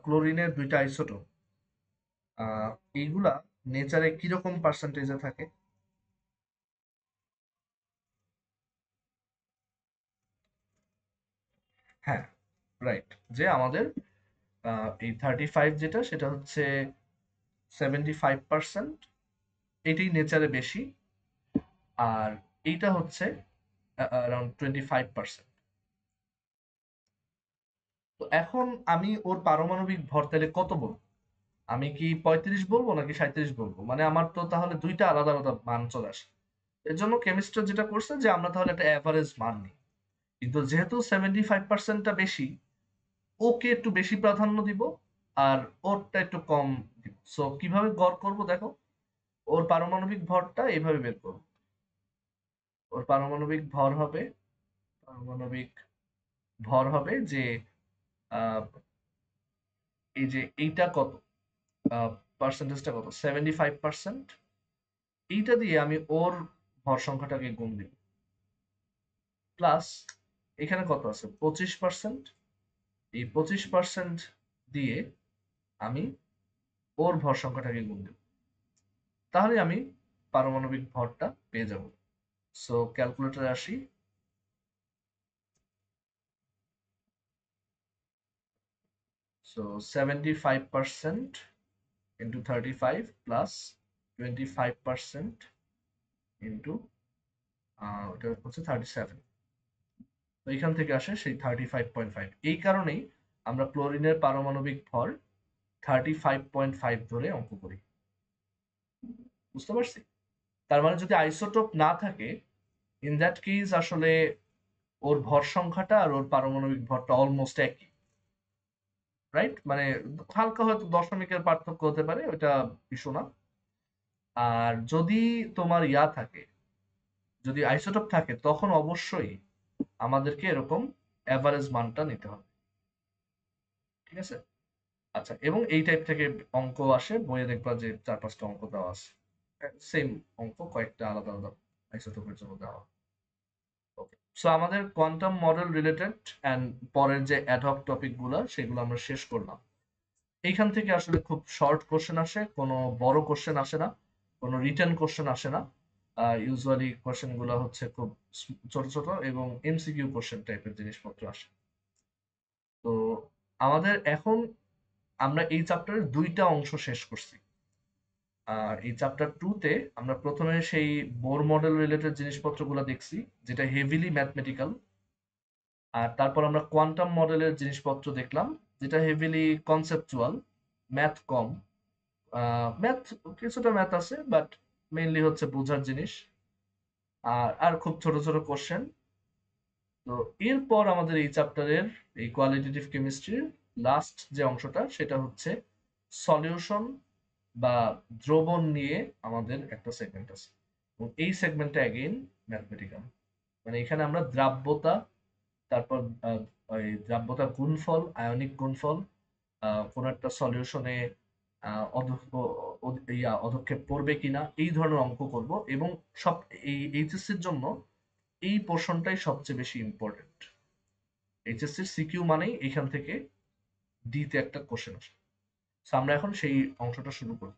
[SPEAKER 1] ক্লোরিনের দুইটা আইসোটোপ এইগুলা নেচারে কিরকম পার্সেন্টেজে থাকে? হ্যাঁ, রাইট। যে আমাদের এই 35 যেটা সেটা হচ্ছে 75%, এটাই নেচারে বেশি। আর এইটা হচ্ছে অ্যারাউন্ড 25%। তো এখন আমি ওর পারমাণবিক ভর তাহলে কত বলবো? আমি কি 35 বলবো নাকি 37 বলবো? মানে আমার তো তাহলে দুইটা আলাদা আলাদা মান চলে আসে। এর জন্য কেমিস্ট্রি যেটা করছে যে আমরা তাহলে একটা অ্যাভারেজ মান নিই। কিন্তু যেহেতু 75%টা বেশি, ওকে একটু বেশি প্রাধান্য দিব আর ওরটা একটু কম দিব। সো কিভাবে গড় করব দেখো, ওর পারমাণবিক ভরটা এইভাবে বের করব। ওর পারমাণবিক ভর হবে যে আহ, এই যে এইটা কত, পার্সেন্টেজটা কত, 75%। এইটা দিয়ে আমি ওর ভর সংখ্যাটাকে গুণ দিব, প্লাস এখানে কত আছে 25%। এই 25% দিয়ে আমি ওর ভর সংখ্যাটাকে গুণ দেব, তাহলে আমি পারমাণবিক ভরটা পেয়ে যাব। সো ক্যালকুলেটরে আসি। সো 75% ইন্টু 35 প্লাস 25% ইন্টু ওটা হচ্ছে 37। তো এখান থেকে আসে সেই 35.5। এই কারণেই আমরা ক্লোরিনের পারমাণবিক ভর 35.5 ধরে অঙ্ক করি। বুঝতে পারছি? তার মানে যদি আইসোটোপ না থাকে, ইন দ্যাট কেস আসলে ওর ভর সংখ্যাটা আর ওর পারমাণবিক ভরটা অলমোস্ট একই। রাইট? মানে হালকা হয়তো দশমিকের পার্থক্য হতে পারে, ওইটা ইস্যু না। আর যদি তোমার থাকে, যদি আইসোটোপ থাকে, তখন অবশ্যই আমাদেরকে এরকম অ্যাভারেজ মানটা নিতে হবে। ঠিক আছে? আচ্ছা, এবং এই টাইপ থেকে অঙ্ক আসে, বইয়ে দেখবা যে 4-5টা অঙ্ক দেওয়া আছে। সেম অঙ্ক কয়েকটা আলাদা আলাদা আইসোটোপের জন্য দেওয়া। ওকে, সো আমাদের কোয়ান্টাম মডেল রিলেটেড অ্যান্ড পরের যে অ্যাডহক টপিক গুলা সেগুলো আমরা শেষ করলাম। এইখান থেকে আসলে খুব শর্ট কোশ্চেন আসে, কোনো বড় কোশ্চেন আসে না, কোনো রিটেন কোশ্চেন আসে না। ইউজুয়ালি কোশ্চেন গুলো হচ্ছে খুব ছোট ছোট এবং এমসিকিউ কোশ্চেন টাইপের জিনিসপত্র আসে। তো আমাদের এখন, আমরা এই চ্যাপ্টারের দুইটা অংশ শেষ করছি। এই চ্যাপ্টার 2 তে আমরা প্রথমে সেই বোর মডেল রিলেটেড জিনিসপত্রগুলো দেখছি, যেটা হেভিলি ম্যাথমেটিক্যাল। আর তারপর আমরা কোয়ান্টাম মডেলের জিনিসপত্র দেখলাম, যেটা হেভিলি কনসেপচুয়াল, ম্যাথ কম। ম্যাথ, কিছুটা ম্যাথ আছে, বাট মেইনলি হচ্ছে বোঝার জিনিস। আর আর খুব ছোট ছোট কোশ্চেন। তো এরপর আমাদের এই চ্যাপ্টারের এই কোয়ালিটেটিভ কেমিস্ট্রির লাস্ট যে অংশটা সেটা হচ্ছে সলিউশন বা দ্রবণ নিয়ে আমাদের একটা সেগমেন্ট আছে, এবং এই সেগমেন্টটা অ্যাগেইন ম্যাথমেটিক্যাল। মানে এখানে আমরা দ্রাব্যতা, তারপর ওই দ্রাব্যতা গুণফল, আয়নিক গুণফল, কোন একটা সলিউশনে অধক্ষেপ পড়বে কিনা, এই ধরনের অঙ্ক করব। এবং সব এই এইচএসসি এর জন্য এই পোর্শনটাই সবচেয়ে বেশি ইম্পর্টেন্ট। এইচএসসি এর সিকিউ মানেই এখান থেকে ডি তে একটা কোশ্চেন আসে। So আমরা এখন সেই অংশটা শুরু করব,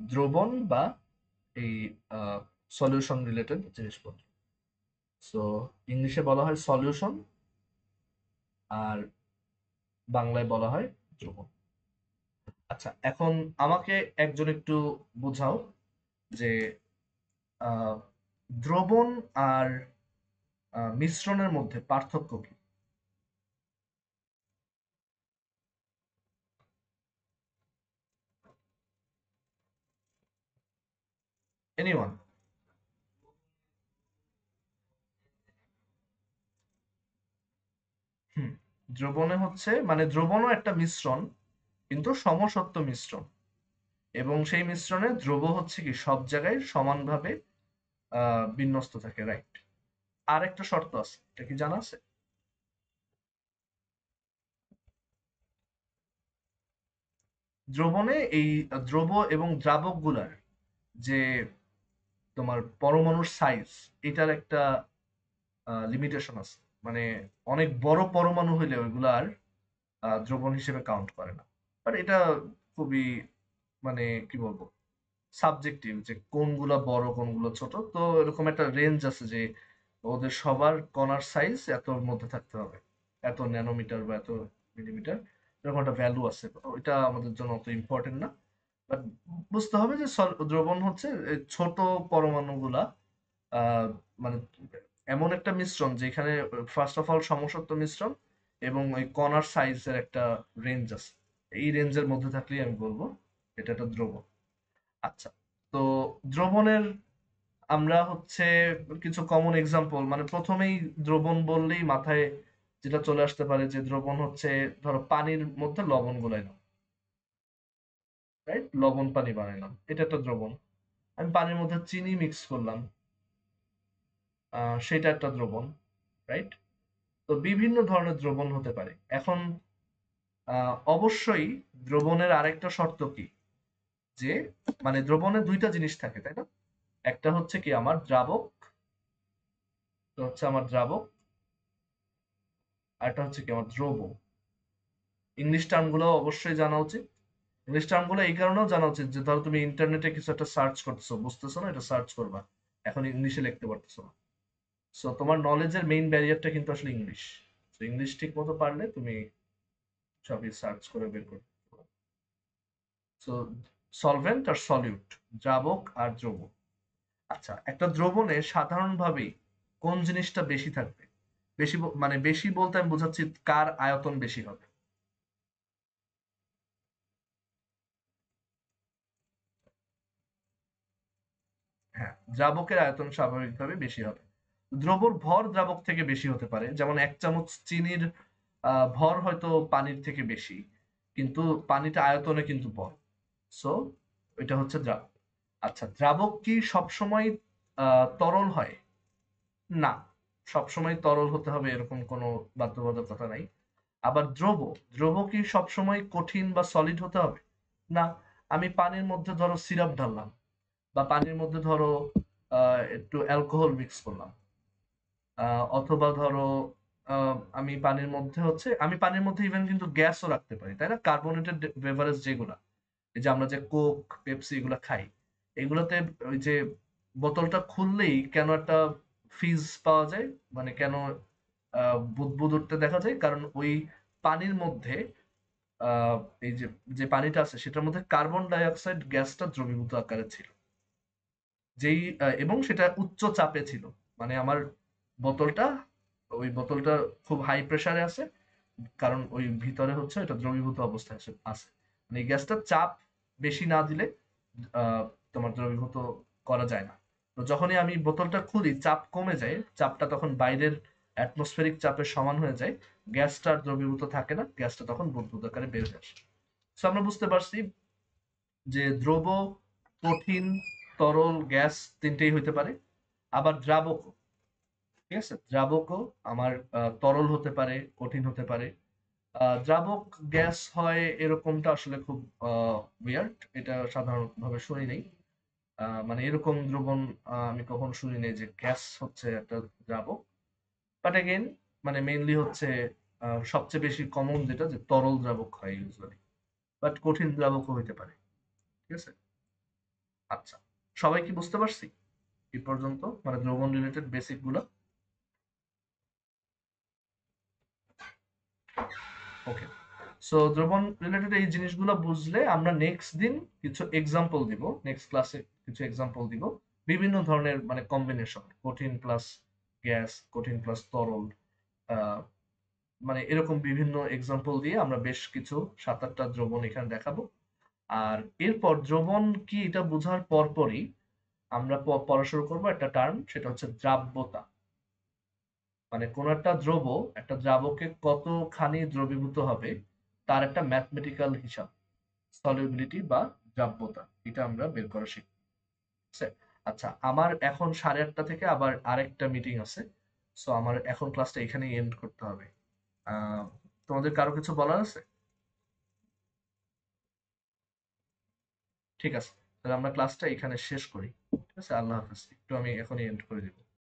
[SPEAKER 1] দ্রবণ বা এই সলিউশন রিলেটেড জিনিসপত্র। সো ইংলিশে বলা হয় সলিউশন, আর বাংলায় বলা হয় দ্রবণ। আচ্ছা, এখন আমাকে একজন একটু বোঝাও যে আহ, দ্রবণ আর মিশ্রণের মধ্যে পার্থক্য কি? এনিওয়ান? হুম, দ্রবণে হচ্ছে মানে দ্রবণও একটা মিশ্রণ, কিন্তু সমসত্ব মিশ্রণ। এবং সেই মিশ্রণে দ্রব হচ্ছে কি সব জায়গায় সমানভাবে বিন্যস্ত থাকে, রাইট? আর একটা শর্ত আছে, এটা কি জানা আছে? দ্রবণে এই দ্রব এবং দ্রাবক গুলার যে তোমার পরমাণুর সাইজ, এটার একটা লিমিটেশন আছে। মানে অনেক বড় পরমাণু হইলে ওইগুলো আর দ্রবণ হিসেবে কাউন্ট করে না। বাট এটা খুবই, মানে কি বলবো, সাবজেক্টিভ, যে কোনগুলা বড় কোনগুলো ছোট। তো এরকম একটা রেঞ্জ আছে যে ওদের সবার কণার সাইজ এতর মধ্যে থাকতে হবে, এত ন্যানোমিটার বা এত মিলিমিটার, এরকম একটা ভ্যালু আছে। তো এটা আমাদের জন্য অত ইম্পর্টেন্ট না। বাট বুঝতে হবে যে দ্রবণ হচ্ছে এই ছোট পরমাণুগুলা, আহ, মানে এমন একটা মিশ্রণ যেখানে ফার্স্ট অফ অল সমসত্ব মিশ্রণ এবং ওই কণার সাইজের একটা রেঞ্জ আছে। এই রেঞ্জের মধ্যে থাকলেই আমি বলবো এটা একটা দ্রবণ। আচ্ছা, তো দ্রবণের আমরা হচ্ছে কিছু কমন এক্সাম্পল, মানে প্রথমেই দ্রবণ বললেই মাথায় যেটা চলে আসতে পারে যে দ্রবণ হচ্ছে, ধরো পানির মধ্যে লবণ গোলাইলাম, রাইট? লবণ পানি বানাইলাম, এটা একটা দ্রবণ। আমি পানির মধ্যে চিনি মিক্স করলাম, সেটা একটা দ্রবণ, রাইট? তো বিভিন্ন ধরনের দ্রবণ হতে পারে। এখন অবশ্যই দ্রবণের আরেকটা শর্ত কি, যে মানে দ্রবণে দুইটা জিনিস থাকে, তাই না? একটা হচ্ছে কি আমার দ্রাবক, তো হচ্ছে আমার দ্রাবক, আর একটা হচ্ছে কি আমার দ্রব। ইংলিশ টার্ম গুলো অবশ্যই জানা উচিত। ইংলিশ টার্ম গুলো এই কারণেও জানা উচিত যে ধরো তুমি ইন্টারনেটে কিছু একটা সার্চ করতেছো, বুঝতেছো না, এটা সার্চ করবা, এখন ইংলিশে লিখতে পারতেছো না। সো তোমার নলেজের মেইন ব্যারিয়ারটা কিন্তু আসলে ইংলিশ। তো ইংলিশ ঠিক মতো পারলে তুমি সবই সার্চ করে বের করতে পারো। সো সলভেন্ট আর সলিউট, দ্রাবক আর দ্রব। আচ্ছা, একটা দ্রবণে সাধারণভাবেই কোন জিনিসটা বেশি থাকবে? বেশি মানে বেশি বলতে আমি বোঝাচ্ছি কার আয়তন বেশি হবে। হ্যাঁ, দ্রাবকের আয়তন স্বাভাবিকভাবে বেশি হবে। দ্রবর ভর দ্রাবক থেকে বেশি হতে পারে, যেমন 1 চামচ চিনির ভর হয়তো পানির থেকে বেশি, কিন্তু পানিটা আয়তনে কিন্তু বড়। সো এটা হচ্ছে দ্রাবক। আচ্ছা, দ্রাবক কি সবসময় তরল হয়? না, সবসময় তরল হতে হবে এরকম কোনো বাধ্যবাধকতা নাই। আবার দ্রব, দ্রব কি সবসময় কঠিন বা সলিড হতে হবে? না। আমি পানির মধ্যে ধরো সিরাপ ঢাললাম, বা পানির মধ্যে ধরো একটু অ্যালকোহল মিক্স করলাম, অথবা ধরো আমি পানির মধ্যে ইভেন কিন্তু গ্যাসও রাখতে পারি, তাই না? কার্বোনেটেড বেভারেজ যেগুলা, এই যে আমরা যে কোক, পেপসি এগুলা খাই, এগুলোতে ওই যে বোতলটা খুললেই কেন একটা ফিজ পাওয়া যায়, মানে কেন বুদবুদ উঠতে দেখা যায়, কারণ ওই পানির মধ্যে আহ এই যে যে পানিটা আছে সেটার মধ্যে কার্বন ডাই অক্সাইড গ্যাসটা দ্রবীভূত আকারে ছিল, যেই এবং সেটা উচ্চ চাপে ছিল। মানে আমার বোতলটা, ওই বোতলটা খুব হাই প্রেসারে আছে, কারণ ওই ভিতরে হচ্ছে এটা দ্রবীভূত অবস্থায় আছে। মানে এই গ্যাসটা চাপ বেশি না দিলে আহ, তোমার দ্রবীভূত করা যায় না। তো যখনই আমি বোতলটা খুলি, চাপ কমে যায়, চাপটা তখন বাইরের অ্যাটমসফেরিক চাপের সমান হয়ে যায়, গ্যাসটা আর দ্রবীভূত থাকে না, গ্যাসটা তখন বুদবুদ আকারে বের হয়ে আসে। তো আমরা বুঝতে পারছি যে দ্রব, কঠিন, তরল, গ্যাস তিনটেই হইতে পারে। আবার দ্রাবক, ঠিক আছে, দ্রাবকও আমার তরল হতে পারে, কঠিন হতে পারে। দ্রাবক গ্যাস হয় এরকমটা আসলে খুব উইয়ার্ড, এটা সাধারণভাবে শুনি নাই। মানে এরকম দ্রবণ আমি কখনো শুনি নাই যে গ্যাস হচ্ছে একটা দ্রাবক। বাট এগেইন, মানে মেইনলি হচ্ছে সবচেয়ে বেশি কমন যেটা, যে তরল দ্রাবক হয় ইউজুয়ালি, বাট কঠিন দ্রাবকও হইতে পারে। ঠিক আছে। আচ্ছা, সবাই কি বুঝতে পারছি এই পর্যন্ত, মানে দ্রবণ রিলেটেড বেসিক গুলো? ওকে। সো দ্রবণ রিলেটেড এই জিনিসগুলো বুঝলে আমরা নেক্সট দিন কিছু এক্সাম্পল দিব, নেক্সট ক্লাসে কিছু এক্সাম্পল দিব বিভিন্ন ধরনের, মানে কম্বিনেশন, কঠিন প্লাস গ্যাস, কঠিন প্লাস তরল, আহ, মানে এরকম বিভিন্ন এক্সাম্পল দিয়ে আমরা বেশ কিছু 7-8টা দ্রবণ এখানে দেখাবো। আর এরপর দ্রবণ কি এটা বোঝার পরপরই আমরা পড়া শুরু করবো একটা টার্ম, সেটা হচ্ছে দ্রাব্যতা। মানে কোন একটা দ্রব একটা দ্রাবকে কতখানি দ্রবীভূত হবে তার একটা ম্যাথমেটিক্যাল হিসাব, সলিউবিলিটি বা দ্রাব্যতা, এটা আমরা বের করা শিখব। ঠিক আছে? আচ্ছা, আমার এখন 8:30 থেকে আবার আরেকটা মিটিং আছে। সো আমার এখন ক্লাসটা এখানেই এন্ড করতে হবে। আহ তোমাদের কারো কিছু বলার আছে? ঠিক আছে, তাহলে আমরা ক্লাসটা এখানে শেষ করি। ঠিক আছে? আছে, আল্লাহ হাফেজ। একটু আমি এখনই এন্ড করে দিব।